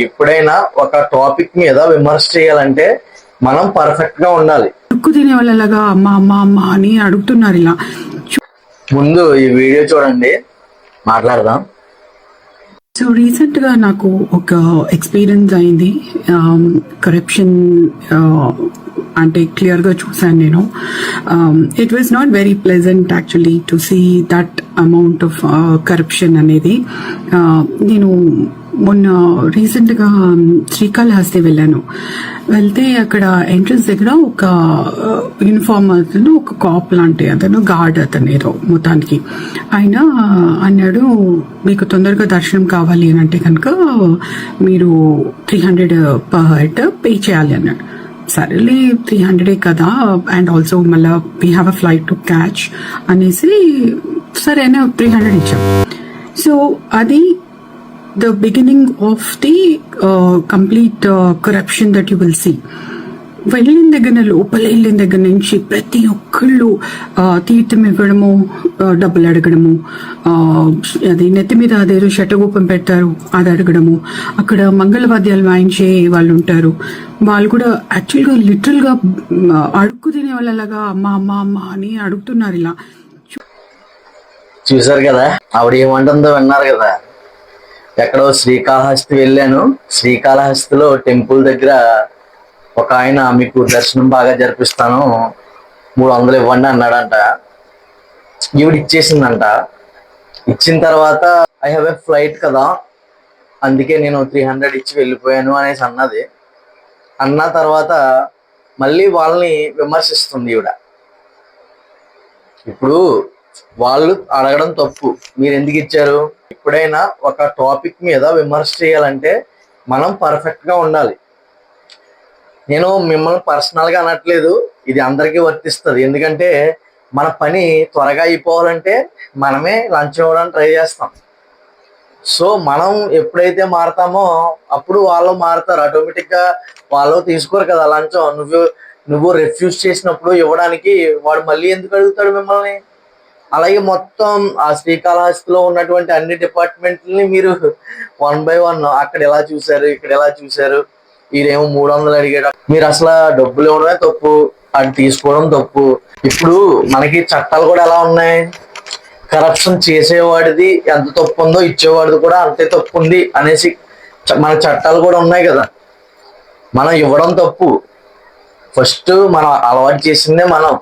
ఎప్పుడైనా ఒక టాపిక్ మీద విమర్శ చేయాలంటే మనం పర్ఫెక్ట్ గా ఉండాలి. ఉక్కు తినే వాళ్ళలాగా అమ్మ అమ్మ అమ్మ అని అడుగుతున్నారు ఇలా. ముందు ఈ వీడియో చూడండి, మాట్లాడదాం. సో రీసెంట్ గా నాకు ఒక ఎక్స్పీరియన్స్ అయింది. కరప్షన్ అంటే క్లియర్ గా చూసాను నేను. It was not very pleasant actually to see that amount of corruption అనేది. నేను మొన్న రీసెంట్ గా శ్రీకాళహస్తి వెళ్తే అక్కడ ఎంట్రన్స్ దగ్గర ఒక యూనిఫామ్ అతను, ఒక కాప్ లాంటి అతను, గార్డ్ అతను ఏదో మొత్తానికి ఆయన అన్నాడు, మీకు తొందరగా దర్శనం కావాలి అని అంటే కనుక మీరు 300 పర్ హెడ్ పే చేయాలి అన్నాడు. సరేలే 300 కదా, అండ్ ఆల్సో మళ్ళీ we have a flight to catch అనేసి సరే అని 300 ఇచ్చాం. సో అది the beginning of the complete corruption that you will see. వెళ్ళిన దగ్గర, లోపల వెళ్ళిన దగ్గర నుంచి ప్రతి ఒక్కళ్ళు తీర్థం ఇవ్వడము, డబ్బులు అడగడము, అది నెత్తి మీద అదేదో శటగోపం పెడతారు అది అడగడము, అక్కడ మంగళవాద్యాలు వాయించే వాళ్ళు ఉంటారు, వాళ్ళు కూడా యాక్చువల్గా లిటరల్ గా అడుక్కు తినే వాళ్ళలాగా అమ్మ అమ్మ అమ్మ అని అడుగుతున్నారు ఇలా. చూసారు కదా ఆవిడ ఏమంటుందో, విన్నారు కదా. ఎక్కడో శ్రీకాళహస్తి వెళ్ళాను, శ్రీకాళహస్తిలో టెంపుల్ దగ్గర ఒక ఆయన మీకు దర్శనం బాగా జరిపిస్తాను 300 ఇవ్వండి అన్నాడంట. ఈవిడ ఇచ్చేసిందంట. ఇచ్చిన తర్వాత ఐ హ్యావ్ ఎ ఫ్లైట్ కదా, అందుకే నేను 300 ఇచ్చి వెళ్ళిపోయాను అనేసి అన్నది. అన్న తర్వాత మళ్ళీ వాళ్ళని విమర్శిస్తుంది ఈవిడ. ఇప్పుడు వాళ్ళు అడగడం తప్పు, మీరు ఎందుకు ఇచ్చారు? ఎప్పుడైనా ఒక టాపిక్ మీద విమర్శ చేయాలంటే మనం పర్ఫెక్ట్ గా ఉండాలి. నేను మిమ్మల్ని పర్సనల్ గా అనట్లేదు, ఇది అందరికీ వర్తిస్తుంది. ఎందుకంటే మన పని త్వరగా అయిపోవాలంటే మనమే లంచం ఇవ్వడానికి ట్రై చేస్తాం. సో మనం ఎప్పుడైతే మారతామో అప్పుడు వాళ్ళు మారుతారు. ఆటోమేటిక్ గా వాళ్ళు తీసుకోరు కదా లంచం. నువ్వు రిఫ్యూజ్ చేసినప్పుడు ఇవ్వడానికి వాడు మళ్ళీ ఎందుకు అడుగుతాడు మిమ్మల్ని? అలాగే మొత్తం ఆ శ్రీకాళహస్తిలో ఉన్నటువంటి అన్ని డిపార్ట్మెంట్లని మీరు 1 by 1 అక్కడ ఎలా చూశారు, ఇక్కడ ఎలా చూశారు, ఈడేమో 300 అడిగాడు. మీరు అసలు డబ్బులు ఇవ్వడమే తప్పు, అది తీసుకోవడం తప్పు. ఇప్పుడు మనకి చట్టాలు కూడా ఎలా ఉన్నాయి, కరప్షన్ చేసేవాడిది ఎంత తప్పు ఉందో ఇచ్చేవాడిది కూడా అంతే తప్పు ఉంది అనేసి మన చట్టాలు కూడా ఉన్నాయి కదా. మనం ఇవ్వడం తప్పు, ఫస్ట్ మనం అలవాటు చేసిందే మనం.